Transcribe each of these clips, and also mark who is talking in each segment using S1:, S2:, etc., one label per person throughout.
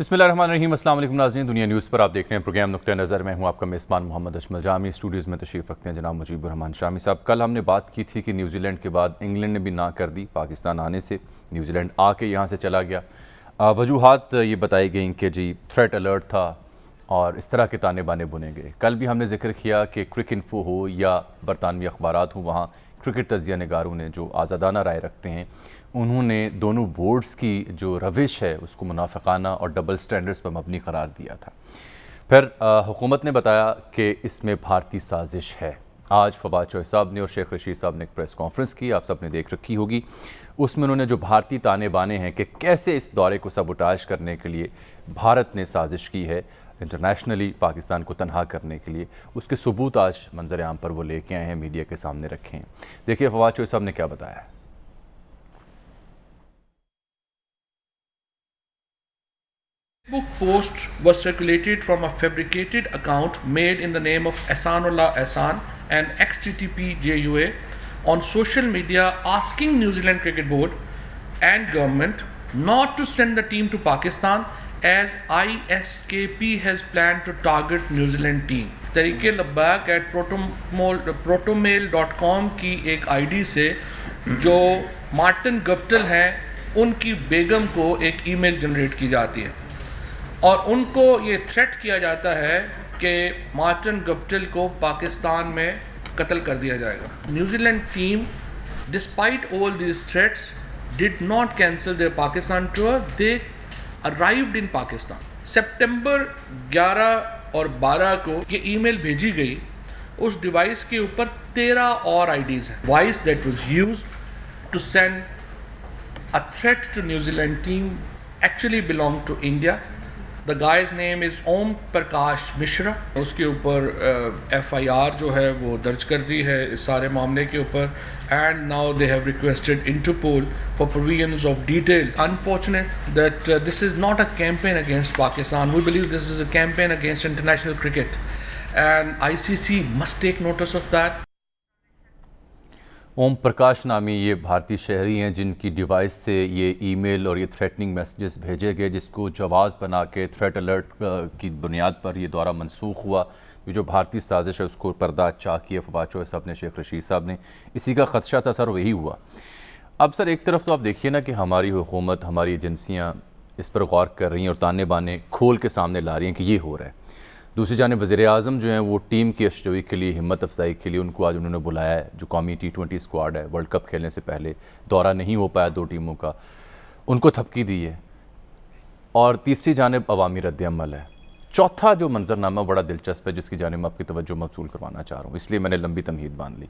S1: बिस्मिल्लाहिर्रहमानिर्रहीम। अस्सलाम वालेकुम नाज़रीन, दुनिया न्यूज़ पर आप देख रहे हैं प्रोग्राम नुक्ते नज़र। मैं हूं आपका मेज़बान मोहम्मद अजमल जामी। स्टूडियोज़ में तशरीफ़ रखते हैं जनाब मुजीबुर रहमान शामी साहब। कल हमने बात की थी कि न्यूजीलैंड के बाद इंग्लैंड ने भी ना कर दी पाकिस्तान आने से। न्यूजीलैंड आके यहाँ से चला गया। वजूहात ये बताई गई कि जी थ्रेट अलर्ट था और इस तरह के ताने बाने बुने गए। कल भी हमने जिक्र किया कि क्रिक इन्फो हो या बरतानवी अखबारात हो, वहाँ क्रिकेट तजिया निगारों ने जो आज़ादाना राय रखते हैं उन्होंने दोनों बोर्ड्स की जो रविश है उसको मुनाफिकाना और डबल स्टैंडर्ड्स पर मबनी करार दिया था। फिर हुकूमत ने बताया कि इसमें भारतीय साजिश है। आज फवाद चौधरी साहब ने और शेख रशीद साहब ने एक प्रेस कॉन्फ्रेंस की, आप सब ने देख रखी होगी। उसमें उन्होंने जो भारतीय ताने बाने हैं कि कैसे इस दौरे को सबोटाज करने के लिए भारत ने साजिश की है इंटरनेशनली पाकिस्तान को तनहा करने के लिए, उसके सबूत आज मंजर आम पर वो लेके आए हैं, मीडिया के सामने रखे हैं। देखिए फवाद चौधरी साहब ने क्या बताया है।
S2: Facebook post was circulated from a fabricated account made in the name of Ehsanullah Ehsan and XTTP JUA on social media asking New Zealand Cricket Board and government not to send the team to Pakistan as ISKP has planned to target New Zealand team. तरीके लब्बाक at protomail.com की एक ID से जो Martin Guptill हैं उनकी बेगम को एक email generate की जाती है और उनको ये थ्रेट किया जाता है कि मार्टिन गप्टिल को पाकिस्तान में कत्ल कर दिया जाएगा। New Zealand team despite all these threats did not cancel their Pakistan tour, they arrived in Pakistan. सितंबर 11 और 12 को ये ईमेल भेजी गई। उस डिवाइस के ऊपर 13 और आईडीज हैं। Device that was used to send a threat to New Zealand team actually belong to India. The guy's name is Om Prakash Mishra. उसके ऊपर FIR जो है वो दर्ज कर दी है इस सारे मामले के ऊपर। And now they have requested Interpol for provisions of detail. Unfortunate that this is not a campaign against Pakistan, we believe this is a campaign against international cricket and ICC must take notice of that.
S1: Om Prakash नामी ये भारतीय शहरी हैं जिनकी device से ये email और ये थ्रेटनिंग मैसेजेस भेजे गए, जिसको जवाज़ बना के थ्रेट अलर्ट की बुनियाद पर ये दौरा मनसूख हुआ। ये जो भारतीय साजिश है उसको पर्दा चाह किया फवाद चौधरी साहब ने, शेख रशीद साहब ने। इसी का खदशा था सर, वही हुआ। अब सर एक तरफ तो आप देखिए ना कि हमारी हुकूमत, हमारी एजेंसियाँ इस पर गौर कर रही हैं और ताने बाने खोल के सामने ला रही हैं कि ये हो रहा है। दूसरी जानिब वज़ीर-ए-आज़म जो हैं वो टीम की अशजोई के लिए, हिम्मत अफजाई के लिए उनको आज उन्होंने बुलाया है। जो कौमी T20 स्क्वाड है, वर्ल्ड कप खेलने से पहले दौरा नहीं हो पाया दो टीमों का, उनको थपकी दी है। और तीसरी जानिब अवामी रद्द-ए-अमल है। चौथा जो मंजरनामा बड़ा दिलचस्प है जिसकी जानिब आपकी तवज्जो मबसूल करवाना चाह रहा हूँ, इसलिए मैंने लंबी तमहीद बांध ली।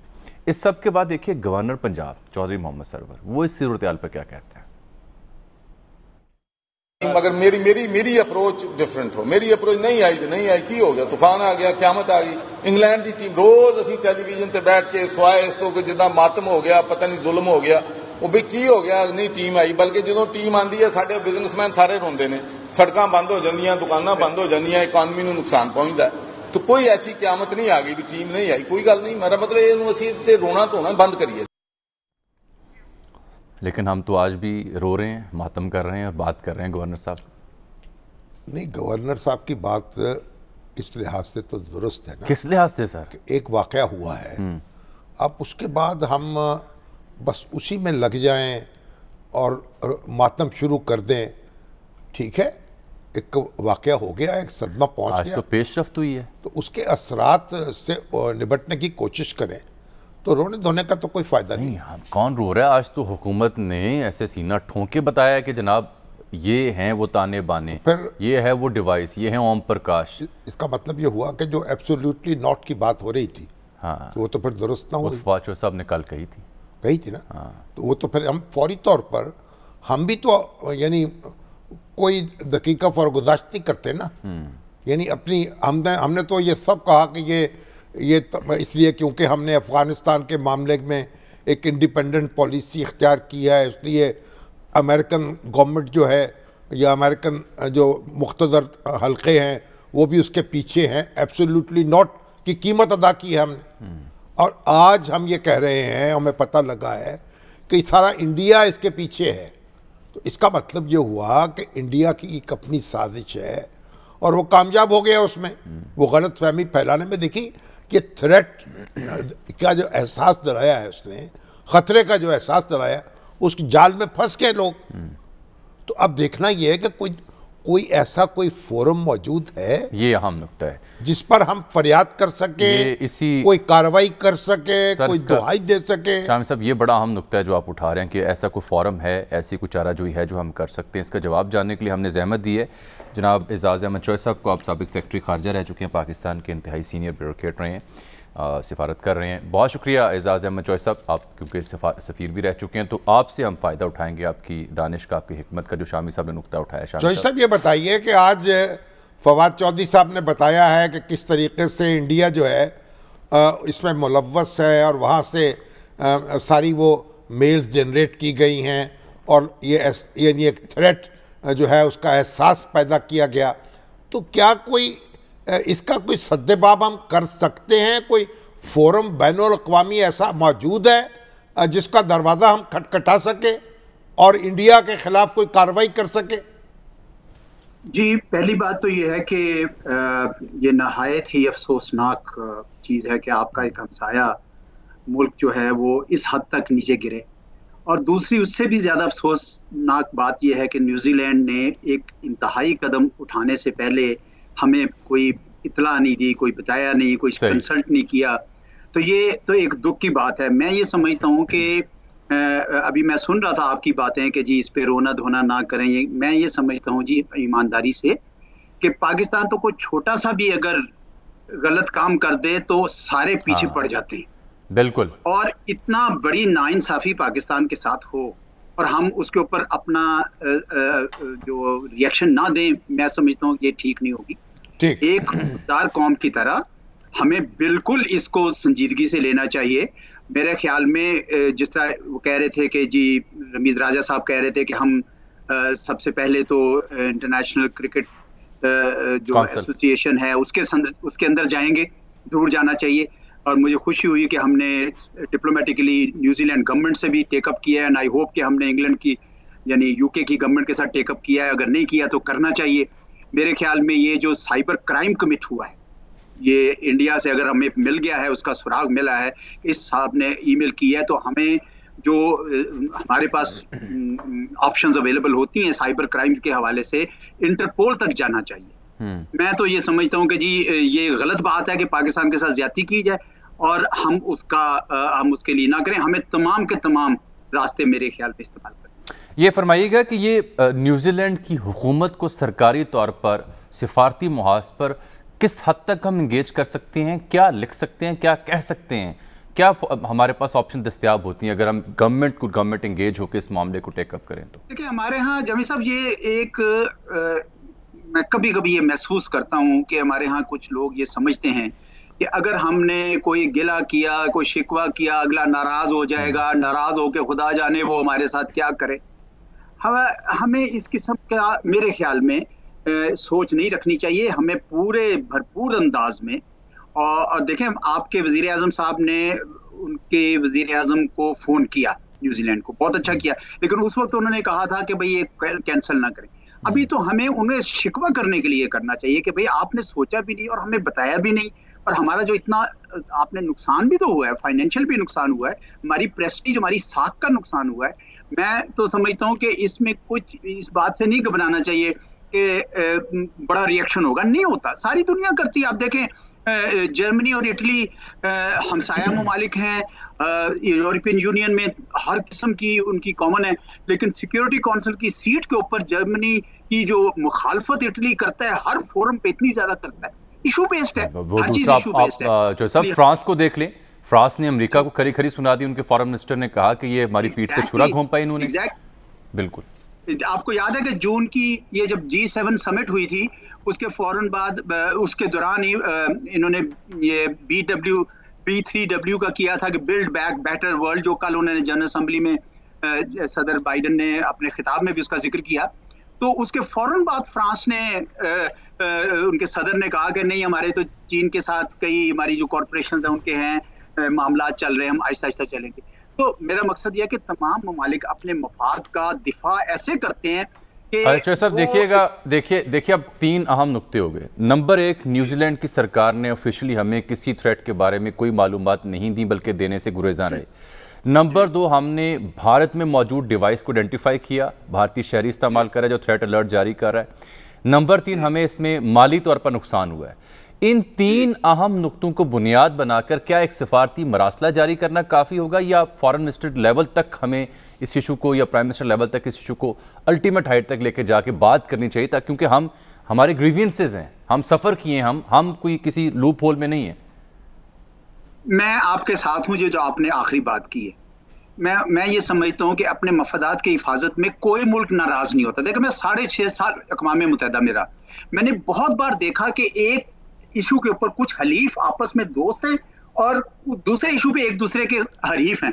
S1: इस सब के बाद देखिए गवर्नर पंजाब चौधरी मोहम्मद सरवर वो इस सूरत हाल पर क्या कहते हैं।
S3: मगर मेरी अप्रोच डिफरेंट हो। मेरी अप्रोच नहीं आई तो नहीं आई, की हो गया, तूफान आ गया, क्यामत आ गई। इंग्लैंड की टीम रोज असी टेलीविजन ते बैठ के सवाए इस तो कि जिदा मातम हो गया, पता नहीं जुल्म हो गया, वो भी की हो गया नहीं टीम आई। बल्कि जो टीम आती है साडे बिजनेसमैन सारे रोंदे ने, सड़कां बंद हो जांदियां, दुकानां बंद हो जांदियां, इकॉनमी नूं नुकसान पहुंचदा है। तो कोई ऐसी क्यामत नहीं आ गई भी टीम नहीं आई, कोई गल नहीं। मेरा मतलब ये असीं ते रोना धोना बंद करिए।
S1: लेकिन हम तो आज भी रो रहे हैं, मातम कर रहे हैं, बात कर रहे हैं गवर्नर साहब।
S4: नहीं, गवर्नर साहब की बात इस लिहाज से तो दुरुस्त है ना।
S1: किस लिहाज से सर?
S4: एक वाकया हुआ है, अब उसके बाद हम बस उसी में लग जाएं और मातम शुरू कर दें। ठीक है, एक वाकया हो गया, एक सदमा पहुंच गया,
S1: तो पेशरफ्त हुई है,
S4: तो उसके असरात से निपटने की कोशिश करें। तो रोने धोने का तो कोई फायदा नहीं।
S1: कौन रो रहा है? आज तो हुकूमत ने ऐसे सीना ठोंक के बताया कि जनाब ये हैं वो ताने बाने, फिर ये है वो डिवाइस, ये है ओम प्रकाश।
S4: इसका मतलब ये हुआ कि जो एब्सोल्युटली नॉट की बात हो रही थी,
S1: हाँ,
S4: तो वो तो फिर दुरुस्त ना हुई।
S1: फवाद चौधरी साहब ने कल कही थी ना।
S4: हाँ, तो वो तो फिर हम फौरी तौर पर हम भी तो यानी कोई दकीका फरगुजाश्त नहीं करते ना। यानी अपनी हमने तो ये सब कहा कि ये इसलिए क्योंकि हमने अफ़गानिस्तान के मामले में एक इंडिपेंडेंट पॉलिसी इख्तियार की है, इसलिए अमेरिकन गवर्नमेंट जो है या अमेरिकन जो मुख्तदर हल्के हैं वो भी उसके पीछे हैं। एब्सोल्युटली नॉट की कीमत अदा की है हमने। और आज हम ये कह रहे हैं, हमें पता लगा है कि सारा इंडिया इसके पीछे है। तो इसका मतलब ये हुआ कि इंडिया की एक अपनी साजिश है और वो कामयाब हो गया उसमें। वो गलत फहमी फैलाने में, देखी कि थ्रेट का जो एहसास दिलाया है उसने, खतरे का जो एहसास दिलाया, उसकी जाल में फंस गए लोग। तो अब देखना ये है कि कोई ऐसा कोई फोरम मौजूद है, ये
S1: अहम नुक्ता है,
S4: जिस पर हम फरियाद कर सके, कोई कार्रवाई कर सके, कोई दुहाई दे सके।
S1: शामी साहब, ये बड़ा अहम नुक्ता है जो आप उठा रहे हैं कि ऐसा कोई फोरम है, ऐसी कोई चाराजोई है जो हम कर सकते हैं। इसका जवाब जानने के लिए हमने ज़हमत दी है जनाब एजाज़ अहमद चौधरी साहब को। आप साबिक सेक्रेटरी खारजा रह चुके हैं, पाकिस्तान के इंतहाई सीनियर ब्यूरोक्रेट रहे हैं, सिफारत कर रहे हैं। बहुत शुक्रिया एजाज़ अहमद चौधरी साहब, आप क्योंकि सफ़ीर भी रह चुके हैं, तो आपसे हम फ़ायदा उठाएंगे आपकी दानिश का, आपकी हिकमत का, जो शामी साहब ने नुक्ता उठाया।
S4: चौधरी साहब, ये बताइए कि आज फवाद चौधरी साहब ने बताया है कि किस तरीके से इंडिया जो है इसमें मुलव्वस है और वहाँ से सारी वो मेल्स जनरेट की गई हैं और ये एक थ्रेट जो है उसका एहसास पैदा किया गया। तो क्या कोई इसका कोई सद्देबाब हम कर सकते हैं? कोई फोरम बैनुल अक़वामी ऐसा मौजूद है जिसका दरवाज़ा हम खटखटा सके और इंडिया के खिलाफ कोई कार्रवाई कर सके?
S5: जी, पहली बात तो ये है कि ये नहायत ही अफसोसनाक चीज़ है कि आपका एक हमसाया मुल्क जो है वो इस हद तक नीचे गिरे। और दूसरी, उससे भी ज़्यादा अफसोसनाक बात यह है कि न्यूजीलैंड ने एक इंतहाई कदम उठाने से पहले हमें कोई इतला नहीं दी, कोई बताया नहीं, कोई कंसल्ट नहीं किया। तो ये तो एक दुख की बात है। मैं ये समझता हूँ कि अभी मैं सुन रहा था आपकी बातें कि जी इस पे रोना धोना ना करें। मैं ये समझता हूँ जी ईमानदारी से कि पाकिस्तान तो कोई छोटा सा भी अगर गलत काम कर दे तो सारे पीछे पड़ जाते हैं।
S1: बिल्कुल।
S5: और इतना बड़ी नाइंसाफी पाकिस्तान के साथ हो और हम उसके ऊपर अपना जो रिएक्शन ना दें, मैं समझता हूँ ये ठीक नहीं होगी। एक खुददार कौम की तरह हमें बिल्कुल इसको संजीदगी से लेना चाहिए। मेरे ख्याल में जिस तरह वो कह रहे थे कि जी रमीज राजा साहब कह रहे थे कि हम सबसे पहले तो इंटरनेशनल क्रिकेट जो एसोसिएशन है उसके अंदर जाएंगे, जरूर जाना चाहिए। और मुझे खुशी हुई कि हमने डिप्लोमेटिकली न्यूजीलैंड गवर्नमेंट से भी टेकअप किया है एंड आई होप कि हमने इंग्लैंड की यानी यूके की गवर्नमेंट के साथ टेकअप किया है। अगर नहीं किया तो करना चाहिए। मेरे ख्याल में ये जो साइबर क्राइम कमिट हुआ है, ये इंडिया से अगर हमें मिल गया है, उसका सुराग मिला है, इस साहब ने ईमेल की है, तो हमें जो हमारे पास ऑप्शंस अवेलेबल होती हैं साइबर क्राइम के हवाले से, इंटरपोल तक जाना चाहिए। मैं तो ये समझता हूँ कि जी ये गलत बात है कि पाकिस्तान के साथ ज्यादती की जाए और हम उसके लिए ना करें। हमें तमाम के तमाम रास्ते मेरे ख्याल में इस्तेमाल करें।
S1: ये फरमाइएगा कि ये न्यूजीलैंड की हुकूमत को सरकारी तौर पर सिफारती मुहाज पर किस हद तक हम इंगेज कर सकते हैं? क्या लिख सकते हैं, क्या कह सकते हैं, क्या हमारे पास ऑप्शन दस्तयाब होती हैं अगर हम गवर्नमेंट इंगेज होकर इस मामले को टेकअप करें? तो
S5: देखिए, हमारे यहाँ जमी साहब ये एक मैं कभी कभी ये महसूस करता हूँ कि हमारे यहाँ कुछ लोग ये समझते हैं कि अगर हमने कोई गिला किया, कोई शिकवा किया, अगला नाराज हो जाएगा, नाराज होकर खुदा जाने वो हमारे साथ क्या करे। हमें इस किस्म का मेरे ख्याल में सोच नहीं रखनी चाहिए। हमें पूरे भरपूर अंदाज में और देखें, आपके वजीर आजम साहब ने उनके वजीर आजम को फ़ोन किया न्यूजीलैंड को, बहुत अच्छा किया, लेकिन उस वक्त उन्होंने कहा था कि भाई ये कैंसिल ना करें। अभी तो हमें उन्हें शिकवा करने के लिए करना चाहिए कि भाई आपने सोचा भी नहीं और हमें बताया भी नहीं, और हमारा जो इतना आपने नुकसान भी तो हुआ है, फाइनेंशियल भी नुकसान हुआ है, हमारी प्रेस्टीज, हमारी साख का नुकसान हुआ है। मैं तो समझता हूँ कि इसमें कुछ इस बात से नहीं घबराना चाहिए कि बड़ा रिएक्शन होगा, नहीं होता। सारी दुनिया करती है। आप देखें, जर्मनी और इटली हमसाया ममालिक हैं, यूरोपियन यूनियन में हर किस्म की उनकी कॉमन है, लेकिन सिक्योरिटी काउंसिल की सीट के ऊपर जर्मनी की जो मुखालफत इटली करता है हर फोरम पे इतनी ज्यादा करता है। इशू बेस्ड है, हर चीज इशू बेस्ड है।
S1: जो सब फ्रांस को देख लें, फ्रांस ने अमेरिका को खरी खरी सुना दी। उनके फॉरेन मिनिस्टर ने कहा कि ये हमारी पीठ पे छुरा घोंपा इन्होंने। बिल्कुल।
S5: आपको याद है कि जून की ये जब G7 समिट हुई थी, उसके फौरन बाद उसके दौरान ही इन्होंने ये B3W का किया था कि बिल्ड बैक बेटर वर्ल्ड, जो कल उन्होंने जनरल असेंबली में सदर बाइडन ने अपने खिताब में भी उसका जिक्र किया। तो उसके फौरन बाद फ्रांस ने उनके सदर ने कहा कि नहीं, हमारे तो चीन के साथ कई हमारी जो कॉरपोरेशन हैं उनके हैं मामला चल रहे हैं, हम आहिस्ता आहिस्ता चलेंगे। तो मेरा मकसद यह है कि तमाम ममालिक अपने मफाद का दिफा ऐसे करते हैं कि
S1: अच्छा साहब देखिएगा, देखिए अब 3 अहम नुक्ते हो गए। नंबर 1, न्यूजीलैंड की सरकार ने ऑफिशियली हमें किसी थ्रेट के बारे में कोई मालूमात नहीं दी, बल्कि देने से गुरेज़ां रहे। नंबर 2, हमने भारत में मौजूद डिवाइस को आइडेंटिफाई किया, भारतीय शहरी इस्तेमाल कर रहा है जो थ्रेट अलर्ट जारी कर रहा है। नंबर 3, हमें इसमें माली तौर पर नुकसान हुआ है। इन 3 अहम नुक्तों को बुनियाद बनाकर क्या एक सिफारती मरासला जारी करना काफ़ी होगा, या फॉरेन मिनिस्टर लेवल तक हमें इस इशू को, या प्राइम मिनिस्टर लेवल तक इस इशू को अल्टीमेट हाइट तक लेकर जाके बात करनी चाहिए, ताकि क्योंकि हमारे ग्रीवियंसेस हैं, हम सफ़र किए, हम कोई किसी लूप होल में नहीं है।
S5: मैं आपके साथ हूं जो आपने आखिरी बात की है। मैं ये समझता हूं कि अपने मफादात की हिफाजत में कोई मुल्क नाराज नहीं होता। देखो मैं 6.5 साल अक़वाम मुत्तहिदा में रहा, मैंने बहुत बार देखा कि एक इशू के ऊपर कुछ हलीफ आपस में दोस्त हैं और दूसरे इशू पे एक दूसरे के हरीफ हैं।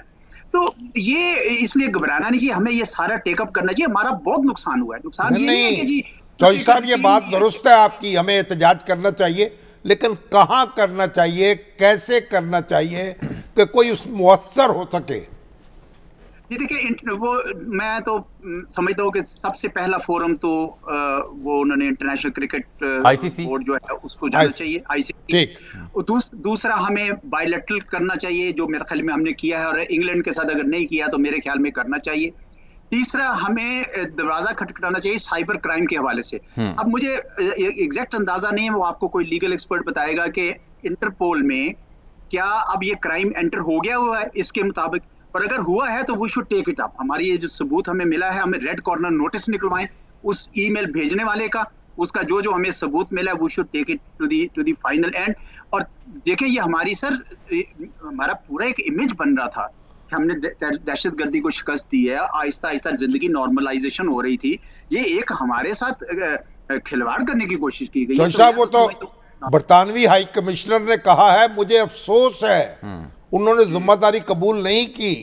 S5: तो ये इसलिए घबराना नहीं चाहिए, हमें ये सारा टेकअप करना चाहिए। हमारा बहुत नुकसान हुआ है। नुकसान ये नहीं है कि जी
S4: चौधरी साहब ये बात दुरुस्त है आपकी, हमें एहतजाज करना चाहिए, लेकिन कहाँ करना चाहिए, कैसे करना चाहिए कि कोई उस मुअस्सर हो सके।
S5: जी देखिए, वो मैं तो समझता हूँ कि सबसे पहला फोरम तो वो उन्होंने इंटरनेशनल क्रिकेट बोर्ड जो है उसको जाना चाहिए, ICC। दूसरा हमें बायलैटरल करना चाहिए, जो मेरे ख्याल में हमने किया है, और इंग्लैंड के साथ अगर नहीं किया तो मेरे ख्याल में करना चाहिए। तीसरा हमें दरवाजा खटखटाना चाहिए साइबर क्राइम के हवाले से। अब मुझे एग्जैक्ट अंदाजा नहीं है, वो आपको कोई लीगल एक्सपर्ट बताएगा कि इंटरपोल में क्या अब ये क्राइम एंटर हो गया हुआ है इसके मुताबिक, और अगर हुआ है तो we should take it up. हमारी ये जो सबूत हमें मिला है, हमें रेड कॉर्नर नोटिस निकलवाएं उस ईमेल भेजने वाले का, उसका जो हमें सबूत मिला है, we should take it to the final end. और देखिए ये हमारी हमारा पूरा एक इमेज बन रहा था कि हमने दहशतगर्दी को शिकस्त दी है, आहिस्ता आहिस्ता जिंदगी नॉर्मलाइजेशन हो रही थी। ये एक हमारे साथ खिलवाड़ करने की कोशिश की गई।
S4: साहब वो तो बरतानवी हाई कमिश्नर ने कहा है, मुझे अफसोस है उन्होंने जिम्मेदारी कबूल नहीं की,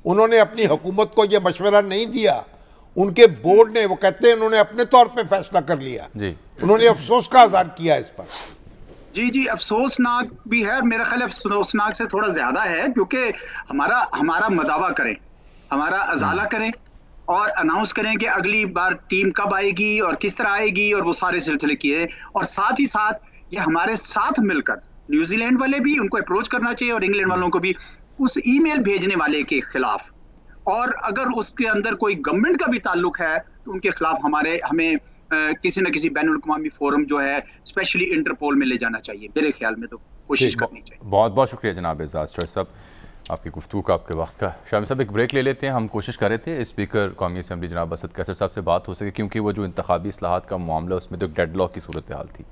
S4: उन्होंने अपनी हुकूमत को यह मशवरा नहीं दिया, उनके बोर्ड ने, वो कहते हैं उन्होंने अपने तौर पे फैसला कर लिया जी। उन्होंने अफसोस का इज़हार किया इस पर।
S5: जी अफसोसनाक भी है, मेरा ख्याल अफसोसनाक से थोड़ा ज्यादा है, क्योंकि हमारा मदावा करें, हमारा अजाला करें और अनाउंस करें कि अगली बार टीम कब आएगी और किस तरह आएगी, और वो सारे सिलसिले किए। और साथ ही साथ ये हमारे साथ मिलकर न्यूजीलैंड वाले भी उनको अप्रोच करना चाहिए और इंग्लैंड वालों को भी उस ईमेल भेजने वाले के खिलाफ, और अगर उसके अंदर कोई गवर्नमेंट का भी ताल्लुक है तो उनके खिलाफ हमें किसी न किसी बैनुल अक़वामी फोरम जो है स्पेशली इंटरपोल में ले जाना चाहिए। मेरे ख्याल में तो कोशिश करनी चाहिए।
S1: बहुत बहुत शुक्रिया जनाब एजाज चौधरी साहब आपकी गुफ्तगू का, आपके वक्त का। शामी साहब एक ब्रेक ले लेते हैं। हम कोशिश कर रहे थे स्पीकर कौमी असम्बली जनाब असद कैसर साहब से बात हो सके, क्योंकि वो जो इंतखाबी इस्लाहात का मामला उसमें तो एक डेडलॉक की सूरत हाल थी।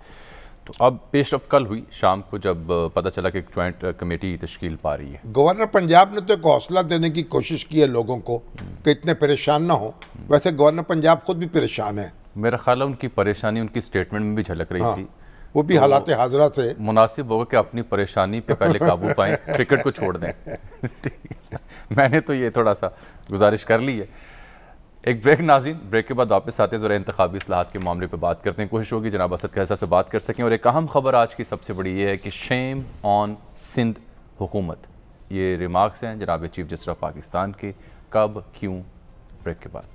S1: तो अब पेशरफ कल हुई शाम को, जब पता चला कि एक ज्वाइंट कमेटी तश्कील पा रही है।
S4: गवर्नर पंजाब ने तो एक हौसला देने की कोशिश की है लोगों को कि इतने परेशान ना हो। वैसे गवर्नर पंजाब खुद भी परेशान है, मेरा
S1: ख्याल है उनकी परेशानी उनकी स्टेटमेंट में भी झलक रही थी।
S4: वो भी हालात हाजरा से
S1: मुनासिब होगा कि अपनी परेशानी पे पहले काबू पाएं, क्रिकेट को छोड़ दें। मैंने तो ये थोड़ा सा गुजारिश कर ली है। एक ब्रेक नाज़रीन, ब्रेक के बाद वापस आते हैं, ज़रा इंतखाबी इस्लाहात के मामले पे बात करते हैं। कोशिश होगी जनाब असद कैसर से बात कर सकें। और एक अहम खबर आज की सबसे बड़ी ये है कि शेम ऑन सिंध हुकूमत, ये रिमार्क्स हैं जनाब चीफ जस्टिस ऑफ पाकिस्तान के। कब, क्यों? ब्रेक के बाद।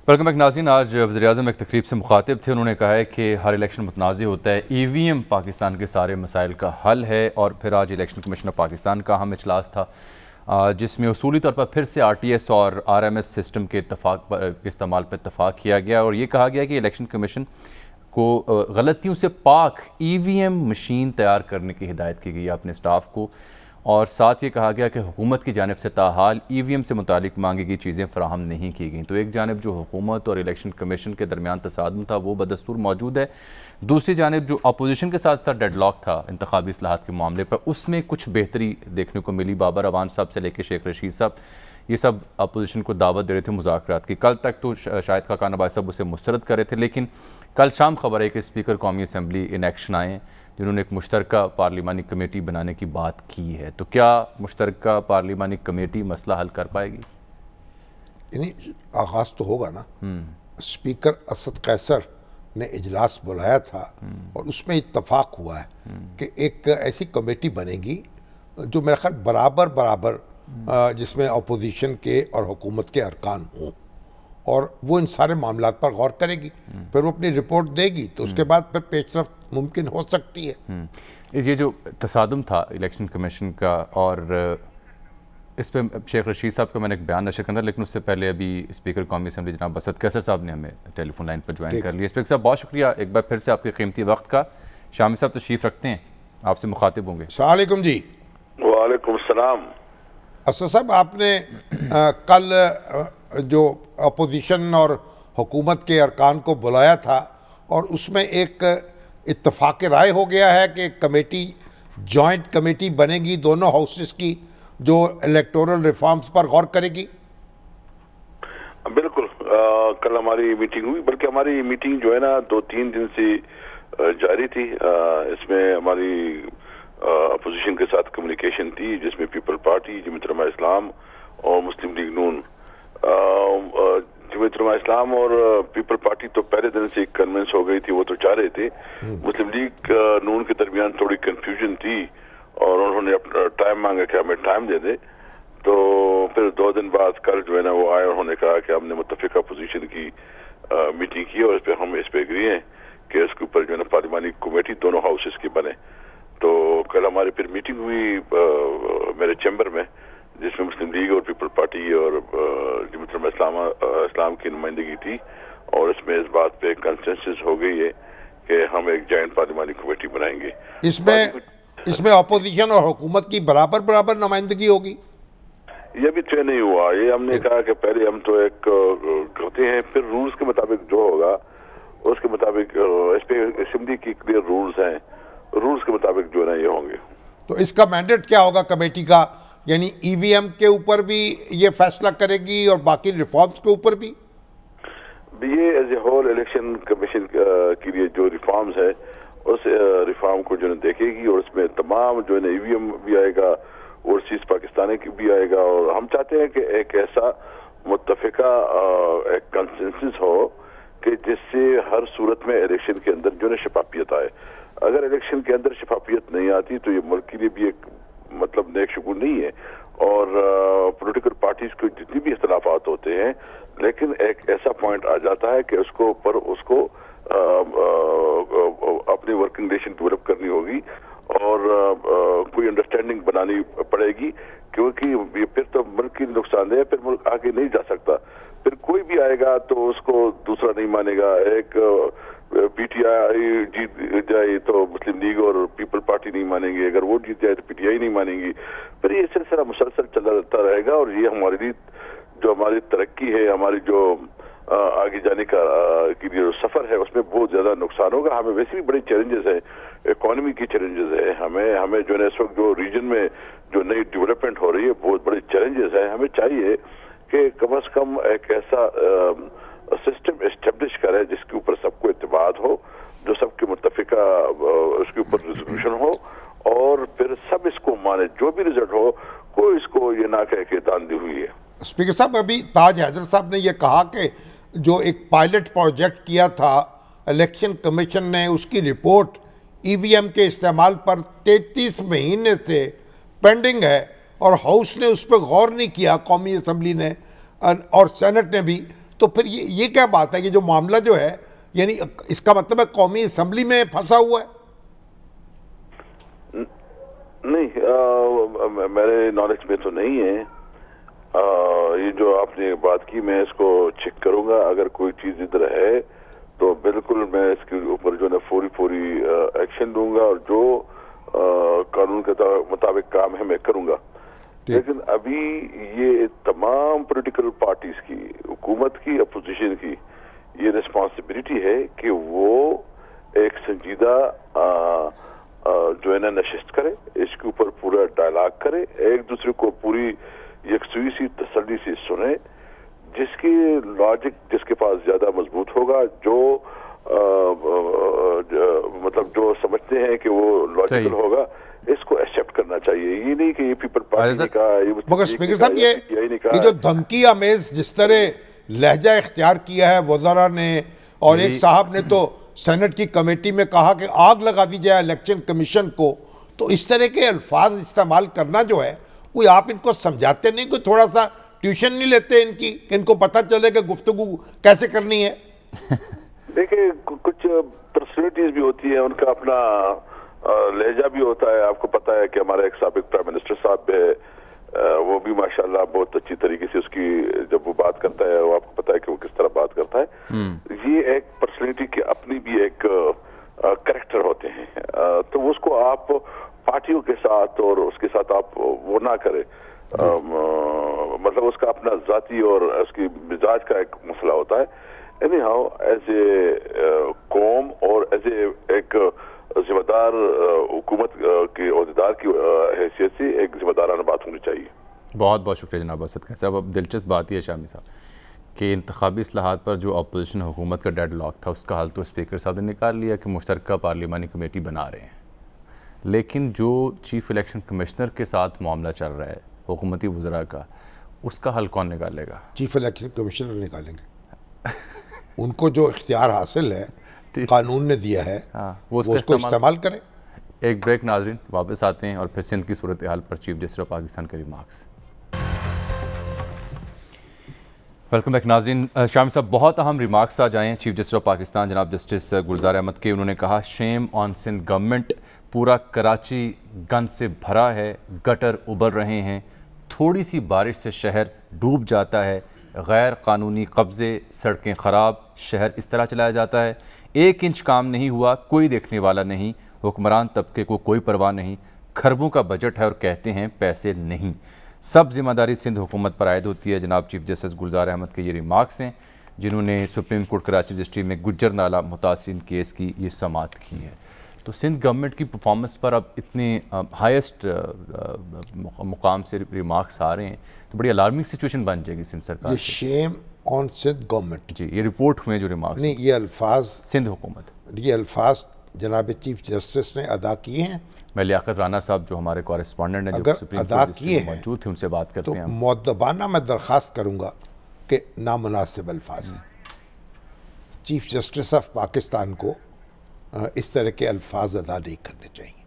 S1: वेलकम बैक नाज़रीन। आज वज़ीर-ए-आज़म एक तकरीब से मुखातिब थे, उन्होंने कहा है कि हर इलेक्शन मुतनाज़ होता है, EVM पाकिस्तान के सारे मसाइल का हल है। और फिर आज इलेक्शन कमीशन ऑफ पाकिस्तान का अहम इजलास था, जिसमें उसूली तौर पर फिर से RTS और RMS सिस्टम के इस्तेमाल पर इत्तफाक किया गया, और ये कहा गया कि इलेक्शन कमीशन को गलतियों से पाक EVM मशीन तैयार करने की हिदायत की गई है अपने स्टाफ को। और साथ ये कहा गया कि हुकूमत की जानिब से ताहाल EVM से मुतालिक मांगी गई चीज़ें फराहम नहीं की गई। तो एक जानिब जो हुकूमत और इलेक्शन कमीशन के दरमियान तसादुम था वो बदस्तूर मौजूद है, दूसरी जानिब जो अपोजिशन के साथ था डेडलॉक था इंतखाबी इस्लाहात के मामले पर, उसमें कुछ बेहतरी देखने को मिली। बाबर अवान साहब से लेकर शेख रशीद साहब, ये सब अपोजिशन को दावत दे रहे थे मुज़ाकरात की। कल तक तो शाहिद खाकान अब्बासी साहब उसे मुस्तरद कर रहे थे, लेकिन कल शाम खबर है कि स्पीकर कौमी असम्बली इन एक्शन आए, जिन्होंने एक मुश्तरका पार्लिमानी कमेटी बनाने की बात की है। तो क्या मुश्तरका पार्लिमानी कमेटी मसला हल कर पाएगी?
S4: आगाज़ तो होगा ना। स्पीकर असद कैसर ने इजलास बुलाया था और उसमें इत्तफाक हुआ है कि एक ऐसी कमेटी बनेगी जो मेरा ख्याल बराबर जिसमें अपोजिशन के और हुकूमत के अरकान हों, और वो इन सारे मामलात पर गौर करेगी, फिर वो अपनी रिपोर्ट देगी, तो उसके बाद फिर पेशरफ्त मुमकिन हो सकती है।
S1: ये जो तसादुम था इलेक्शन कमीशन का, और इस पर शेख रशीद साहब का मैंने एक बयान नशर करना, लेकिन उससे पहले अभी स्पीकर कौमी असम्बली जनाब बसत कैसर साहब ने हमें टेलीफोन लाइन पर ज्वाइन कर लिया। स्पीकर साहब बहुत शुक्रिया एक बार फिर से आपके कीमती वक्त का। शामी साहब तशरीफ़ रखते हैं, आपसे मुखातिब होंगे।
S4: अस्सलाम वालेकुम जी।
S6: वालेकुम सलाम।
S4: असद साहब, आपने कल जो अपोजिशन और हुकूमत के अरकान को बुलाया था, और उसमें एक इत्तफाक राय हो गया है कि कमेटी, जॉइंट कमेटी बनेगी दोनों हाउसेस की, जो इलेक्टोरल रिफॉर्म्स पर गौर करेगी।
S6: बिल्कुल, कल हमारी मीटिंग हुई, बल्कि हमारी मीटिंग जो है ना 2-3 दिन से जारी थी। इसमें हमारी अपोजिशन के साथ कम्युनिकेशन थी, जिसमें पीपल पार्टी, जमीयत उलमा इस्लाम और मुस्लिम लीग नून। जमीयत उलमा इस्लाम और पीपल पार्टी तो पहले दिन से कन्विंस हो गई थी, वो तो चाह रहे थे। मुस्लिम लीग नून के दरमियान थोड़ी कंफ्यूजन थी और उन्होंने अपना टाइम मांगा कि हमें टाइम दे दे। तो फिर 2 दिन बाद कल जो है ना वो आए, उन्होंने कहा कि हमने मुत्तफिका पोजीशन की मीटिंग की और हम इस पे एग्री हैं कि इसके ऊपर जो है ना पार्लिमानी कमेटी दोनों हाउसेस की बने। तो कल हमारी फिर मीटिंग हुई मेरे चैम्बर में, जिसमें मुस्लिम लीग और पीपल पार्टी और जमीयत उलमा इस्लाम की नुमाइंदगी थी, और इसमें इस बात पे कंसेंसस हो गई है कि हम एक जॉइंट पार्लिमानी कमेटी बनाएंगे।
S4: इसमें अपोजिशन और हुकूमत की बराबर नुमाइंदगी होगी।
S6: ये भी तय नहीं हुआ, ये हमने कहा कि पहले हम तो एक करते हैं, फिर रूल्स के मुताबिक जो होगा उसके मुताबिक, इस पे असेंबली की क्लियर रूल्स हैं, रूल्स के मुताबिक जो है ना ये होंगे।
S4: तो इसका मैंडेट क्या होगा कमेटी का? यानी ईवीएम के ऊपर भी ये फैसला करेगी और बाकी रिफॉर्म्स के ऊपर भी?
S6: ये as a whole election commission के लिए जो रिफॉर्म्स है उस रिफॉर्म को जो है देखेगी, और उसमें तमाम जो है ना ईवीएम भी आएगा, ओवरसीज पाकिस्तानी की भी आएगा। और हम चाहते हैं कि एक ऐसा मुत्तफिका एक कंसेंसस हो कि जिससे हर सूरत में इलेक्शन के अंदर जो है शफाफियत आए। अगर इलेक्शन के अंदर शफाफियत नहीं आती तो ये मुल्क के लिए भी एक मतलब नेक शुगुन नहीं है। और पॉलिटिकल पार्टीज के जितनी भी इख्तलाफात होते हैं, लेकिन एक ऐसा पॉइंट आ जाता है कि उसको पर उसको अपनी वर्किंग रिलेशन डेवलप करनी होगी और कोई अंडरस्टैंडिंग बनानी पड़ेगी, क्योंकि ये फिर तो मुल्क की नुकसानदेह है, फिर मुल्क आगे नहीं जा सकता। फिर कोई भी आएगा तो उसको दूसरा नहीं मानेगा। एक पीटीआई जीत जाए तो मुस्लिम लीग और पीपल पार्टी नहीं मानेंगे, अगर वो जीत जाए तो पीटीआई नहीं मानेंगी। फिर ये सिलसिला मुसलसल चलता रहेगा, और ये हमारे लिए जो हमारी तरक्की है, हमारी जो आगे जाने का के लिए जो सफर है, उसमें बहुत ज्यादा नुकसान होगा। हमें वैसे भी बड़े चैलेंजेस हैं, इकोनॉमी की चैलेंजेस है, हमें जो है इस वक्त जो रीजन में जो नई डेवलपमेंट हो रही है, बहुत बड़े चैलेंजेस हैं। हमें चाहिए कि कम से कम एक ऐसा सिस्टम एस्टेब्लिश करे जिसके ऊपर सबको इत्तेमाद हो, जो सबके मुत्तफिका उसके ऊपर रेजोल्यूशन हो, और फिर सब इसको माने, जो भी रिजल्ट हो, कोई इसको ये ना कहे कि दांधी हुई है।
S4: स्पीकर साहब, अभी ताज हैदर साहब ने यह कहा कि जो एक पायलट प्रोजेक्ट किया था इलेक्शन कमीशन ने, उसकी रिपोर्ट ईवीएम के इस्तेमाल पर 33 महीने से पेंडिंग है, और हाउस ने उस पर गौर नहीं किया, कौमी असम्बली ने और सेनेट ने भी। तो फिर ये क्या बात है कि जो मामला जो है, यानी इसका मतलब है कौमी असम्बली में फंसा हुआ है?
S6: नहीं, मेरे नॉलेज में तो नहीं है। ये जो आपने बात की, मैं इसको चेक करूंगा। अगर कोई चीज इधर है तो बिल्कुल मैं इसके ऊपर जो है फौरी एक्शन लूंगा, और जो कानून के मुताबिक काम है मैं करूंगा। लेकिन अभी ये तमाम पॉलिटिकल पार्टीज की, हुकूमत की, अपोजिशन की ये रिस्पॉन्सिबिलिटी है कि वो एक संजीदा जो है ना नशिस्त करे, इसके ऊपर पूरा डायलॉग करे, एक दूसरे को पूरी यकसुई सी तसल्ली से सुने, जिसकी लॉजिक जिसके पास ज्यादा मजबूत होगा, जो मतलब जो समझते हैं कि वो लॉजिकल होगा, इसको एक्सेप्ट करना चाहिए। ये नहीं कि ये पीपल पार्टी का,
S4: मगर स्पीकर साहब ये जो धमकी आमेज जिस तरह लहजा इख्तियार किया है वज़रा ने, और एक साहब ने तो सेनेट की कमेटी में कहा कि आग लगा दी जाए इलेक्शन कमीशन को, तो इस तरह के अल्फाज इस्तेमाल करना जो है कोई आप इनको समझाते नहीं, कोई थोड़ा सा ट्यूशन नहीं लेते इनकी, इनको पता चले कि गुफ्तगू कैसे करनी है?
S6: देखिए कुछ पर्सनैलिटीज भी होती है, उनका अपना लहजा भी होता है। आपको पता है कि हमारे एक साबिक प्राइम मिनिस्टर साहब है, वो भी माशाल्लाह बहुत अच्छी तरीके से उसकी जब वो बात करता है, वो आपको पता है कि वो किस तरह बात करता है। ये एक पर्सनैलिटी की अपनी भी एक कैरेक्टर होते हैं, तो उसको आप पार्टियों के साथ और उसके साथ आप वो ना करें। मतलब उसका अपना जाती और उसकी मिजाज का एक मसला होता है। एनी हाउ एज ए कौम और एज एक जिम्मेदार हुकूमत के अहदेदार की हैसियत से एक जिम्मेदाराना बात होनी चाहिए।
S1: बहुत बहुत शुक्रिया जनाब असद खान साहब। अब दिलचस्प बात यह है शामी साहब कि इंतखाबी इस्लाहात पर जो अपोजिशन हुकूमत का डेड लॉक था उसका हल तो स्पीकर साहब ने निकाल लिया कि मुश्तरका पार्लिमानी कमेटी बना रहे हैं, लेकिन जो चीफ इलेक्शन कमिश्नर के साथ मामला चल रहा है हुकूमती वज़रा का, उसका हल कौन निकालेगा?
S4: चीफ इलेक्शन कमिश्नर निकालेंगे। उनको जो इख्तियार हासिल है कानून ने दिया है, वो उसको इस्तेमाल करें।
S1: एक ब्रेक नाजरीन, वापस आते हैं और फिर सिंध की सूरत हाल पर चीफ जस्टिस ऑफ पाकिस्तान के रिमार्क्स। वेलकम बैक नाज़रीन। शामी साहब, बहुत अहम रिमार्क्स आज आए हैं चीफ जस्टिस ऑफ पाकिस्तान जनाब जस्टिस गुलजार अहमद के। उन्होंने कहा शेम ऑन सिंध गवर्नमेंट, पूरा कराची गंद से भरा है, गटर उबर रहे हैं, थोड़ी सी बारिश से शहर डूब जाता है, गैर कानूनी कब्ज़े, सड़कें ख़राब, शहर इस तरह चलाया जाता है, 1 इंच काम नहीं हुआ, कोई देखने वाला नहीं, हुक्मरान तबके को कोई परवाह नहीं, खरबों का बजट है और कहते हैं पैसे नहीं, सब जिम्मेदारी सिंध हुकूमत पर आयद होती है। जनाब चीफ जस्टिस गुलजार अहमद के ये रिमार्क्स हैं जिन्होंने सुप्रीम कोर्ट कराची रजिस्ट्री में गुज्जर नाला मुतासिरीन केस की ये समाअत की है। तो सिंध गवर्नमेंट की परफॉर्मेंस पर अब इतने हाईएस्ट मुकाम से रिमार्क्स आ रहे हैं तो बड़ी अलार्मिंग सिचुएशन बन जाएगी सिंध सरकार।
S4: ये शेम ऑन सिंध गवर्नमेंट,
S1: जी ये रिपोर्ट हुए जो रिमार्क्स
S4: नहीं, ये अल्फाज
S1: सिंध हुकूमत,
S4: ये अल्फाज जनाब चीफ जस्टिस ने अदा किए हैं।
S1: मैं लियाकत राना साहब जो हमारे कॉरेस्पॉन्डेंट हैं
S4: अगर अदा किए हैं
S1: मौजूद थे उनसे बात करते
S4: तो
S1: हैं।
S4: मुअद्दबाना मैं दरख्वास्त करूंगा कि नामुनासिब अल्फाज हैं। चीफ जस्टिस ऑफ पाकिस्तान को इस तरह के अल्फाज अदा नहीं करने चाहिए।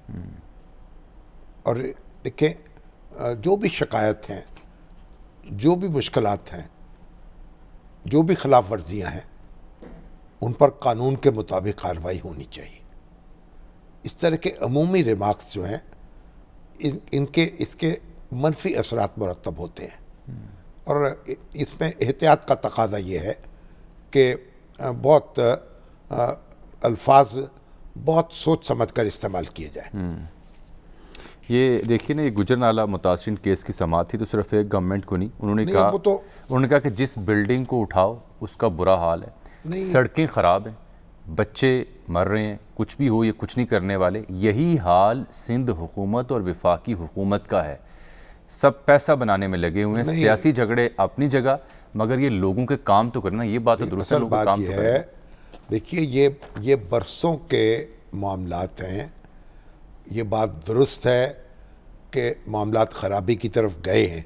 S4: और देखें, जो भी शिकायत हैं, जो भी मुश्किलात हैं, जो भी खिलाफ वर्जियाँ हैं, उन पर कानून के मुताबिक कार्रवाई होनी चाहिए। इस तरह के अमूमी रिमार्क्स जो हैं इसके मनफी असरात मुरतब होते हैं और इसमें एहतियात का तकाजा ये है कि बहुत अल्फाज बहुत सोच समझ कर इस्तेमाल किए जाए।
S1: ये देखिए ना, ये गुजर नाला मुतासिरीन केस की समाअत थी तो सिर्फ एक गवर्नमेंट को नहीं, उन्होंने कहा कि जिस बिल्डिंग को उठाओ उसका बुरा हाल है, सड़कें ख़राब हैं, बच्चे मर रहे हैं, कुछ भी हो ये कुछ नहीं करने वाले। यही हाल सिंध हुकूमत और वफाकी हुकूमत का है, सब पैसा बनाने में लगे हुए हैं, सियासी झगड़े अपनी जगह, मगर ये लोगों के काम तो करना, ये बात तो दुरुस्त है, लोगों के काम तो है।
S4: देखिए ये बरसों के मामलात हैं, ये बात दुरुस्त है कि मामलात ख़राबी की तरफ गए हैं,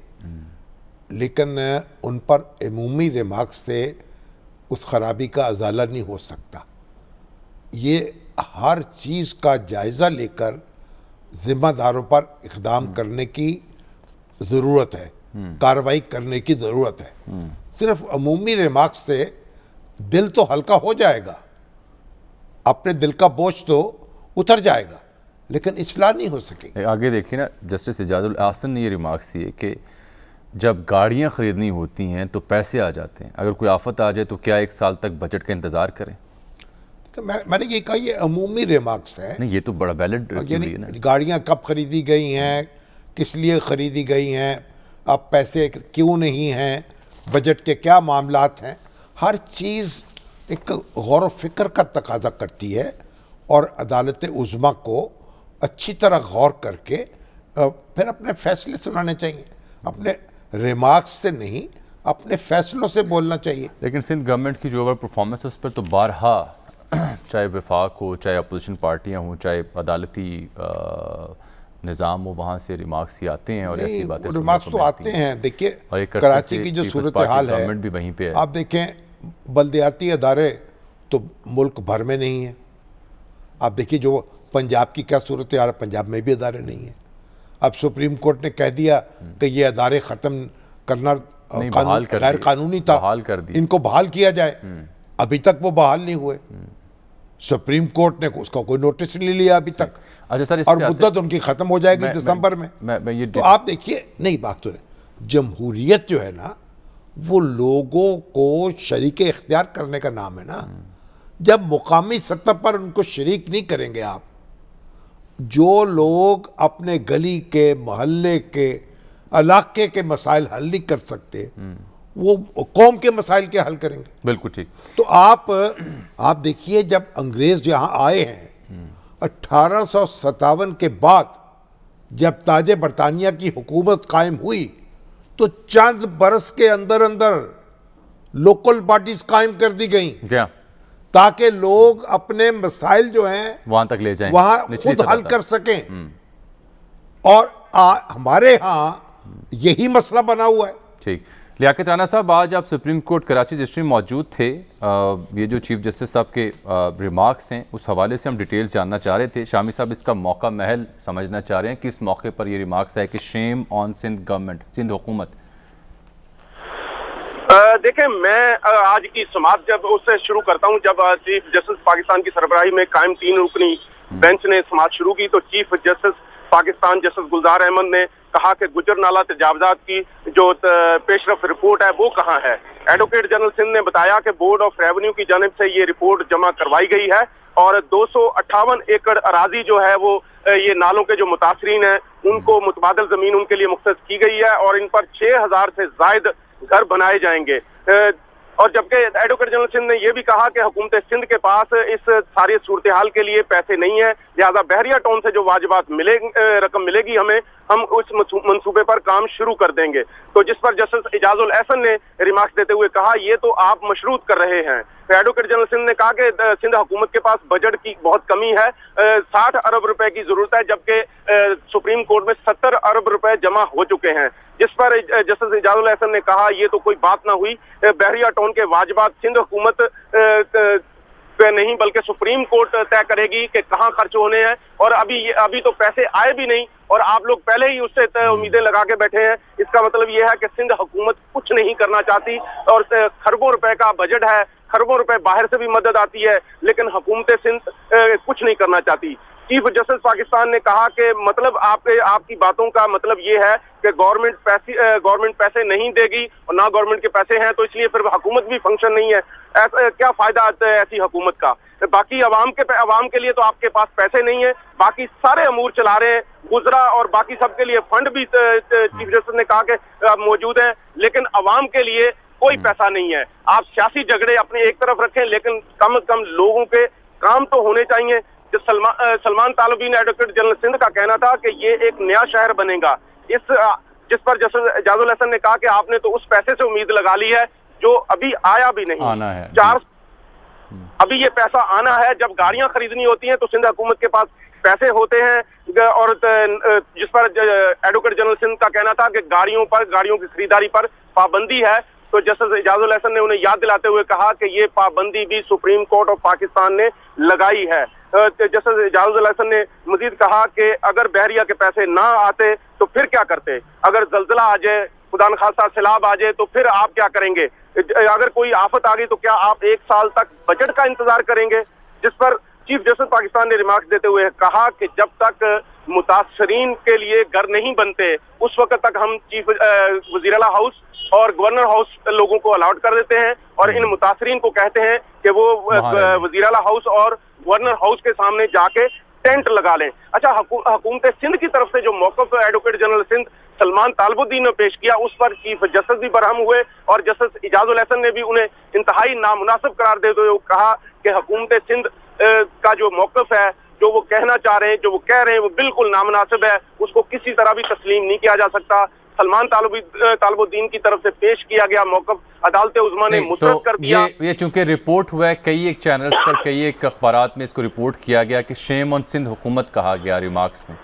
S4: लेकिन उन पर अमूमी रिमार्क्स से उस ख़राबी का अजाला नहीं हो सकता। ये हर चीज़ का जायज़ा लेकर ज़िम्मेदारों पर इक़दाम करने की ज़रूरत है, कार्रवाई करने की ज़रूरत है। सिर्फ अमूमी रिमार्क्स से दिल तो हल्का हो जाएगा, अपने दिल का बोझ तो उतर जाएगा, लेकिन इस्लाह नहीं हो सकेगी।
S1: आगे देखिए ना, जस्टिस इजाजुल आसन ने ये रिमार्क्स दिए कि जब गाड़ियाँ ख़रीदनी होती हैं तो पैसे आ जाते हैं, अगर कोई आफत आ जाए तो क्या 1 साल तक बजट का इंतज़ार करें?
S4: तो मैंने ये कहा, ये अमूमी रिमार्क्स है।
S1: नहीं, ये तो बड़ा वैलिड है ना।
S4: गाड़ियाँ कब खरीदी गई हैं, किस लिए खरीदी गई हैं, अब पैसे क्यों नहीं हैं, बजट के क्या मामलात हैं, हर चीज़ एक गौर व फिक्र का तकाजा करती है और अदालत उज़्मा को अच्छी तरह गौर करके फिर अपने फैसले सुनाने चाहिए। अपने रिमार्क्स से नहीं, अपने फैसलों से बोलना चाहिए।
S1: लेकिन सिंध गवर्नमेंट की जो ओवर परफॉर्मेंस है उस पर तो बारहा चाहे वफाक हो, चाहे अपोजिशन पार्टियां हों, चाहे अदालती निज़ाम हो, वहाँ से रिमार्क्स ही आते हैं और ऐसी बातें
S4: रिमार्क्स तो आते हैं। देखिए कराची की जो सूरत हाल है,
S1: गवर्नमेंट भी वहीं पे है।
S4: आप देखें बल्दियाती अदारे तो मुल्क भर में नहीं है। आप देखिए जो पंजाब की क्या सूरत हाल है, पंजाब में भी अदारे नहीं है। अब सुप्रीम कोर्ट ने कह दिया कि ये अदारे ख़त्म करना गैर कानूनी था,
S1: बहाल कर दी,
S4: इनको बहाल किया जाए। अभी तक वो बहाल नहीं हुए, सुप्रीम कोर्ट ने उसका कोई नोटिस नहीं लिया अभी तक।
S1: अच्छा सर,
S4: और मुद्दत उनकी ख़त्म हो जाएगी दिसंबर में। तो आप देखिए, नहीं बात तो जमहूरियत जो है ना, वो लोगों को शरीके इख्तियार करने का नाम है ना। जब मुकामी सतह पर उनको शरीक नहीं करेंगे आप, जो लोग अपने गली के, मोहल्ले के, इलाके के मसाइल हल नहीं कर सकते, वो कौम के मसाइल के हल करेंगे।
S1: बिल्कुल ठीक।
S4: तो आप देखिए, जब अंग्रेज यहाँ आए हैं 1857 के बाद, जब ताजे बरतानिया की हुकूमत कायम हुई, तो चंद बरस के अंदर अंदर लोकल पार्टीज कायम कर दी गई,
S1: क्या
S4: ताकि लोग अपने मसाइल जो हैं
S1: वहां तक ले जाएं,
S4: वहां खुद हल कर सकें। और हमारे यहाँ यही मसला बना हुआ है।
S1: ठीक। लियाकत राना साहब, आज आप सुप्रीम कोर्ट कराची रजिस्ट्री में मौजूद थे। ये जो चीफ जस्टिस साहब के रिमार्क्स हैं, उस हवाले से हम डिटेल्स जानना चाह रहे थे। शामी साहब इसका मौका महल समझना चाह रहे हैं कि इस मौके पर ये रिमार्क्स है कि shame on Sindh government, Sindh हुकूमत।
S7: देखें, मैं आज की समाअत जब उससे शुरू करता हूं, जब चीफ जस्टिस पाकिस्तान की सरबराही में कायम 3 रुकनी बेंच ने समाअत शुरू की, तो चीफ जस्टिस पाकिस्तान जस्टिस गुलजार अहमद ने कहा कि गुजरनाला तजावजात की जो पेशरफ रिपोर्ट है वो कहाँ है। एडवोकेट जनरल सिंध ने बताया कि बोर्ड ऑफ रेवेन्यू की जानिब से ये रिपोर्ट जमा करवाई गई है और 258 एकड़ अराजी जो है वो ये नालों के जो मुतासरीन हैं उनको मुतबादल जमीन उनके लिए मुख्तस की गई है और इन पर 6000 से जायद घर बनाए जाएंगे। और जबकि एडवोकेट जनरल सिंध ने यह भी कहा कि हुकूमत सिंध के पास इस सारी सूरत हाल के लिए पैसे नहीं है, लिहाजा बहरिया टाउन से जो वाजिबात रकम मिलेगी हमें, हम उस मंसूबे पर काम शुरू कर देंगे। तो जिस पर जस्टिस इजाजुल एहसन ने रिमार्क्स देते हुए कहा, ये तो आप मशरूत कर रहे हैं। तो एडवोकेट जनरल सिंध ने कहा कि सिंध हुकूमत के पास बजट की बहुत कमी है, 60 अरब रुपए की जरूरत है, जबकि सुप्रीम कोर्ट में 70 अरब रुपए जमा हो चुके हैं। जिस पर जस्टिस इजाजुल एहसन ने कहा, ये तो कोई बात ना हुई, बहरिया टाउन के वाजिबात सिंध हुकूमत पे नहीं बल्कि सुप्रीम कोर्ट तय करेगी कि कहाँ खर्च होने हैं, और अभी तो पैसे आए भी नहीं और आप लोग पहले ही उससे उम्मीदें लगा के बैठे हैं। इसका मतलब यह है कि सिंध हुकूमत कुछ नहीं करना चाहती और खरबों रुपए का बजट है, खरबों रुपए बाहर से भी मदद आती है, लेकिन हुकूमत सिंध कुछ नहीं करना चाहती। चीफ जस्टिस पाकिस्तान ने कहा कि मतलब आपकी बातों का मतलब ये है कि गवर्नमेंट पैसे नहीं देगी और ना गवर्नमेंट के पैसे हैं, तो इसलिए फिर हुकूमत भी फंक्शन नहीं है। ऐसा क्या फायदा आता है ऐसी हुकूमत का? बाकी अवाम के लिए तो आपके पास पैसे नहीं है, बाकी सारे अमूर चला रहे हैं, गुजरा और बाकी सबके लिए फंड भी चीफ जस्टिस ने कहा कि मौजूद है, लेकिन अवाम के लिए कोई पैसा नहीं है। आप सियासी झगड़े अपने एक तरफ रखें, लेकिन कम से कम लोगों के काम तो होने चाहिए। सलमान तालुद्दीन एडवोकेट जनरल सिंध का कहना था कि ये एक नया शहर बनेगा, जिस पर जस्टिस इजाजुल एहसन ने कहा कि आपने तो उस पैसे से उम्मीद लगा ली है जो अभी आया भी नहीं।
S1: आना है
S7: अभी ये पैसा आना है। जब गाड़ियां खरीदनी होती हैं तो सिंध हुकूमत के पास पैसे होते हैं, और जिस पर एडवोकेट जनरल सिंध का कहना था कि गाड़ियों की खरीदारी पर पाबंदी है, तो जस्टिस इजाजुल एहसन ने उन्हें याद दिलाते हुए कहा कि ये पाबंदी भी सुप्रीम कोर्ट ऑफ पाकिस्तान ने लगाई है। जस्टिस इजाजुल एहसन ने मजीद कहा कि अगर बहरिया के पैसे ना आते तो फिर क्या करते, अगर जल्जला आ जाए, खुदा न खास्ता सैलाब आ जाए तो फिर आप क्या करेंगे, अगर कोई आफत आ गई तो क्या आप 1 साल तक बजट का इंतजार करेंगे? जिस पर चीफ जस्टिस पाकिस्तान ने रिमार्क्स देते हुए कहा कि जब तक मुतासरीन के लिए घर नहीं बनते उस वक्त तक हम चीफ वजीर आला हाउस और गवर्नर हाउस लोगों को अलॉट कर देते हैं और इन मुतासरीन को कहते हैं कि वो वजीर आला हाउस और गवर्नर हाउस के सामने जाके टेंट लगा लें। अच्छा, हुकूमत सिंध की तरफ से जो मौक़िफ़ एडवोकेट जनरल सिंध सलमान तालुद्दीन ने पेश किया उस पर चीफ जस्टिस भी बरहम हुए और जस्टिस इजाजुल एहसन ने भी उन्हें इंतहाई नामुनासिब करार देते हुए कहा कि हुकूमत सिंध का जो मौक़िफ़ है, जो वो कहना चाह रहे हैं, जो वो कह रहे हैं, वो बिल्कुल नामुनासिब है, उसको किसी तरह भी तस्लीम नहीं किया जा सकता। सलमान तालुद्दीन की तरफ से पेश किया गया मौक़िफ़ अदालत उज़्मा ने मुस्तरद कर दिया।
S1: ये चूंकि रिपोर्ट हुआ है, कई एक चैनल्स पर, कई एक अखबारात में इसको रिपोर्ट किया गया कि शेम ऑन सिंध हुकूमत कहा गया रिमार्क्स में।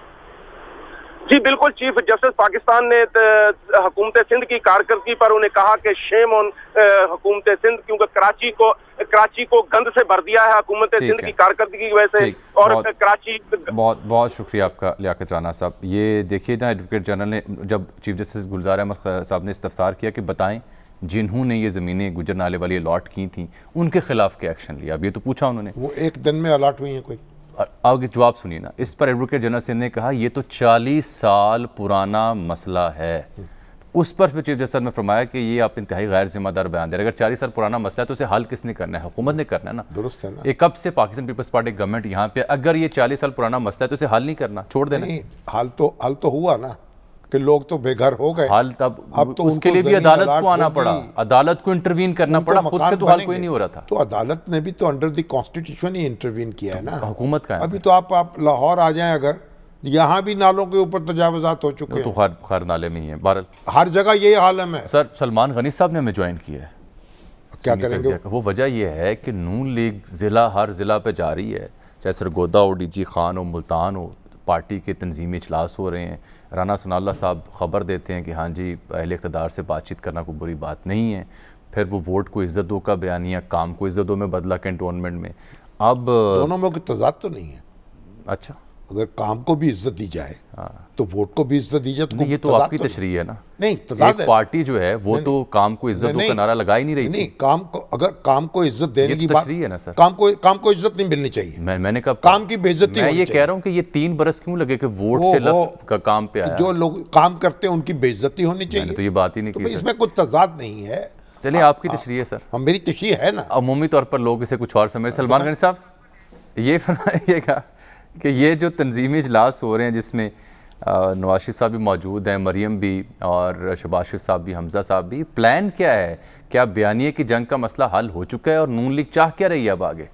S7: जी बिल्कुल, चीफ जस्टिस पाकिस्तान ने हुकूमत सिंध की कारकर्दगी पर उन्हें कहा कि शेम ऑन हुकूमत सिंध, क्योंकि कराची को गंद से भर दिया है हुकूमत सिंध की कारकर्दगी की वजह से। और कराची,
S1: बहुत बहुत शुक्रिया आपका लियाकत राना साहब। ये देखिए ना, एडवोकेट जनरल ने जब चीफ जस्टिस गुलजार अहमद साहब ने इस्तफसार किया कि बताएं जिन्होंने ये ज़मीनें गुजर नाले वाली अलॉट की थी उनके खिलाफ क्या एक्शन लिया। अब ये तो पूछा उन्होंने,
S4: वो एक दिन में अलॉट हुई है कोई?
S1: आगे जवाब सुनिए ना। इस पर एडवोकेट जनरल सिंह ने कहा ये तो 40 साल पुराना मसला है। उस पर चीफ जस्टिस ने फरमाया कि ये आप इंतहाई गैर जिम्मेदार बयान दे रहे हैं। अगर 40 साल पुराना मसला है तो उसे हल किसने करना है? हुकूमत ने करना है ना।
S4: दुरुस्त है ना।
S1: ये कब से पाकिस्तान पीपल्स पार्टी गवर्नमेंट यहाँ पे, अगर ये 40 साल पुराना मसला है तो इसे हल नहीं करना, छोड़ देना।
S4: नहीं, हल तो हुआ ना कि लोग तो बेघर हो गए।
S1: हाल तब
S4: अब तो
S1: उसके लिए भी अदालत को आना पड़ा, अदालत को इंटरवीन करना पड़ा, खुद से तो हाल कोई नहीं हो रहा था।
S4: तो अदालत ने भी तो under the constitution he intervene किया है ना,
S1: हुकूमत का है।
S4: अभी तो आप लाहौर आ जाएं, अगर यहाँ भी नालों के ऊपर तजावुजात हो चुके हैं।
S1: तो खैर नाले में ही है, बहरहाल
S4: हर जगह ये आलम है।
S1: सर सलमान गनी साहब ने हमें ज्वाइन किया है,
S4: क्या करेंगे?
S1: वो वजह यह है कि नून लीग जिला हर जिला पे जा रही है, चाहे सरगोदा हो, डीजी खान हो, मुल्तान हो, पार्टी के तंजीमी इजलास हो रहे हैं। राना सनाउल्लाह साहब खबर देते हैं कि हाँ जी अहले इक़्तिदार से बातचीत करना कोई बुरी बात नहीं है। फिर वो वोट को इज्जत दो का बयानिया काम को इज्जत दो में बदला कैंटोनमेंट में। अब
S4: दोनों में कोई तजाद तो नहीं है।
S1: अच्छा,
S4: अगर काम को भी इज्जत दी जाए तो वोट को भी इज्जत दी जाए तो
S1: ये तो आपकी तशरीह है ना।
S4: नहीं,
S1: एक पार्टी जो है वो तो काम को इज्जत दो का नारा लगा ही नहीं रही।
S4: नहीं, काम को, अगर काम को इज्जत देने की बात
S1: है ना सर,
S4: काम को इज्जत नहीं मिलनी चाहिए।
S1: मैंने कहा
S4: काम की बेइज्जती।
S1: मैं ये कह रहा हूँ कि ये 3 बरस क्यों लगे कि वोट से लफ्ज़ का काम पे आया।
S4: जो लोग काम करते हैं उनकी बेइज्जती होनी चाहिए।
S1: तो ये बात ही नहीं की।
S4: इसमें कोई तजाद नहीं है।
S1: चलिए आपकी तशरीह है सर।
S4: हम, मेरी तशरीह है ना।
S1: अमूमी तौर पर लोग इसे कुछ और समझ। सलमान गनी साहब ये फरमाइएगा कि ये जो तंजीमी इजलास हो रहे हैं जिसमें नवाज शरीफ साहब भी मौजूद हैं, मरियम भी और शहबाज शरीफ साहब भी, हमजा साहब भी, प्लान क्या है? क्या बयानिए की जंग का मसला हल हो चुका है और नून लीग चाह क्या रही है अब आगे?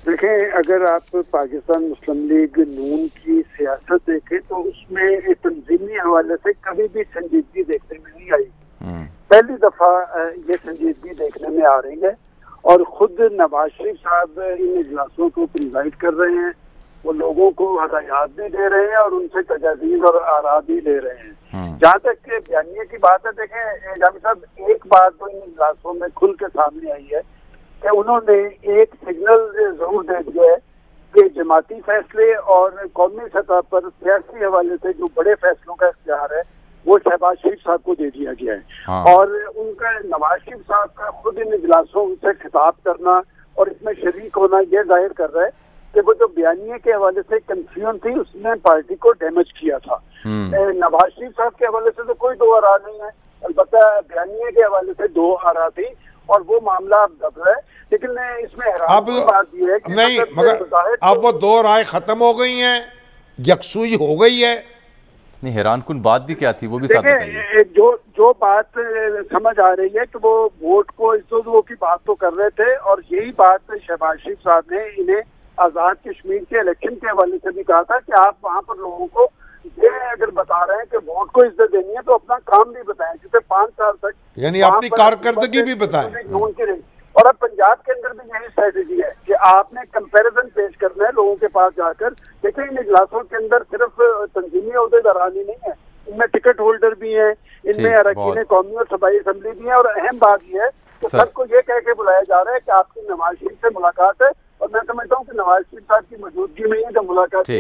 S8: देखें, अगर आप पाकिस्तान मुस्लिम लीग नून की सियासत देखें तो उसमें तंजीमी हवाले से कभी भी संजीदगी देखने में नहीं आई। पहली दफा ये संजीदगी देखने में आ रही है और खुद नवाज शरीफ साहब इन इजलासों को प्रिजाइड कर रहे हैं। वो लोगों को हदायत भी दे रहे हैं और उनसे तजावीज़ और आरा भी ले रहे हैं। जहाँ तक के बयानिए की बात है, देखें जामी साहब, एक बात तो इन इजलासों में खुल के सामने आई है कि उन्होंने एक सिग्नल जरूर दे दिया है कि जमाती फैसले और कौमी सतह पर सियासी हवाले से जो बड़े फैसलों का इख्तियार है वो शहबाज शरीफ साहब को दे दिया गया है। और उनका नवाज शरीफ साहब का खुद इन इजलासों से खिताब करना और इसमें शरीक होना ये जाहिर कर रहा है कि वो जो बयानिए के हवाले से कंफ्यूजन थी उसने पार्टी को डैमेज किया था। नवाज शरीफ साहब के हवाले से तो कोई दो आरा नहीं है, अलबत्ता बयानिए के हवाले से दो आरा थी और वो मामला अब दब रहा है। लेकिन इसमें अब बात ये है कि
S4: नहीं, मगर अब वो दो राय खत्म हो गई हैं, यकसुई हो गई है।
S1: नहीं, हैरान कुन बात भी क्या थी वो भी साथ बताइए।
S8: जो बात समझ आ रही है कि वो वोट को इज्जत की बात तो कर रहे थे और यही बात शहबाज शरीफ साहब ने इन्हें आजाद कश्मीर के इलेक्शन के हवाले से भी कहा था कि आप वहाँ पर लोगों को ये अगर बता रहे हैं कि वोट को इज्जत देनी है तो अपना काम भी बताएं, जैसे 5 साल तक
S4: यानी अपनी कारकर्दगी भी बताएं।
S8: और अब पंजाब के अंदर भी यही स्ट्रेटेजी है कि आपने कंपैरिजन पेश करना है लोगों के पास जाकर। देखिए, इन इजलासों के अंदर सिर्फ तंजीमी अहदेदारानी नहीं है, इनमें टिकट होल्डर भी हैं, इनमें अरकान कौमी और सूबाई असेंबली भी है। और अहम बात यह है कि सबको ये कह के बुलाया जा रहा है कि आपकी नवाज शरीफ से मुलाकात है और मैं समझता हूँ कि नवाज शरीफ साहब की मौजूदगी में ही जब मुलाकात है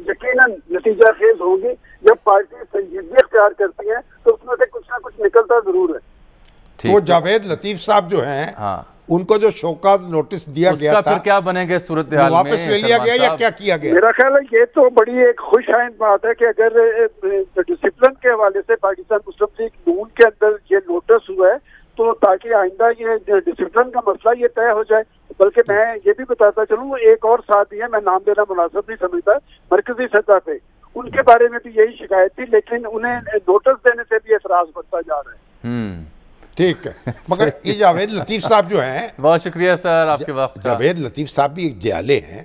S8: यकीनन नतीजा खेज होगी। जब पार्टी संजीदगी इख्तियार करती है तो उसमें से कुछ ना कुछ निकलता जरूर है।
S4: वो जावेद लतीफ साहब जो हैं उनको जो शोकाज नोटिस दिया गया था,
S1: फिर क्या बनेगा सूरत हाल में?
S4: वापस ले लिया गया या क्या किया गया?
S8: मेरा ख्याल है ये तो बड़ी एक खुश आइंद बात है कि अगर डिसिप्लिन के हवाले से पाकिस्तान मुस्लिम लीग नून के अंदर ये नोटिस हुआ है तो ताकि आइंदा ये डिसिप्लिन का मसला ये तय हो जाए। बल्कि मैं ये भी बताता चलूँ, एक और साथी है, मैं नाम देना मुनासिब नहीं समझता, मरकजी सतह पे उनके बारे में भी यही शिकायत थी, लेकिन उन्हें नोटिस देने से भी एतराज बढ़ता जा रहा है।
S4: ठीक है, मगर ये जावेद लतीफ साहब जो हैं,
S1: बहुत शुक्रिया सर आपके वक्त।
S4: जावेद लतीफ साहब भी एक दयाले हैं,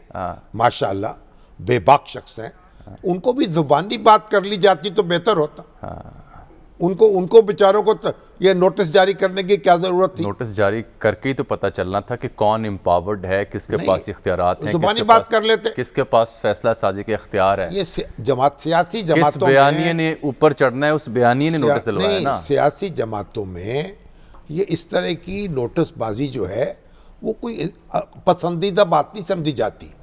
S4: माशाल्लाह बेबाक शख्स हैं। उनको भी जुबानी बात कर ली जाती तो बेहतर होता। उनको बेचारों को ये नोटिस जारी करने की क्या जरूरत थी?
S1: नोटिस जारी करके ही तो पता चलना था कि कौन एम्पावर्ड है, किसके पास इख्तियारात हैं,
S4: जुबानी बात कर लेते,
S1: किसके पास फैसला साजी के इख्तियार है।
S4: ये सियासी जमातों में
S1: बयानिए ने ऊपर चढ़ना है, उस बयानिए ने नोटिस दिलवाया ना।
S4: सियासी जमातों में ये इस तरह की नोटिसबाजी जो है वो कोई पसंदीदा बात नहीं समझी जाती।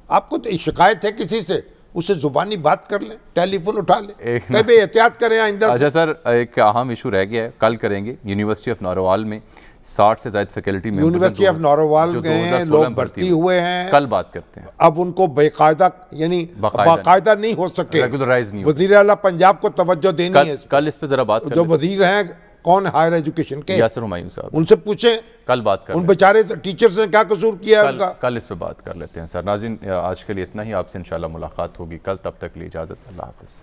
S4: आपको तो शिकायत है किसी से, उसे जुबानी बात कर ले, टेलीफोन उठा ले, कहीं भी एहतियात करें आइंदा।
S1: अच्छा सर, एक अहम इशू रह गया है, कल करेंगे। यूनिवर्सिटी ऑफ नारोवाल में 60 से ज्यादा फैकल्टी में
S4: यूनिवर्सिटी ऑफ नारोवाल गए हैं, लोग भर्ती हुए हैं,
S1: कल बात करते हैं।
S4: अब उनको बेकायदा यानी बाकायदा नहीं हो सके,
S1: रेगुलराइज नहीं।
S4: वजीर आला पंजाब को तवज्जो देनी है।
S1: कल इस पे जरा बात
S4: जो वजीर हैं कौन, हायर एजुकेशन के
S1: यासिर हुमायूं साहब,
S4: उनसे पूछें,
S1: कल बात कर,
S4: उन बेचारे टीचर्स ने क्या कसूर किया उनका।
S1: कल इस पे बात कर लेते हैं सर। नाज़रीन, आज के लिए इतना ही, आपसे इंशाल्लाह मुलाकात होगी कल, तब तक के लिए इजाजत, अल्लाह हाफ़िज़।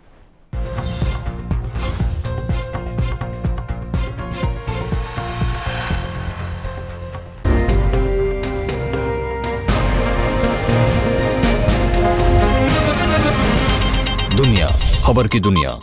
S9: दुनिया खबर की दुनिया।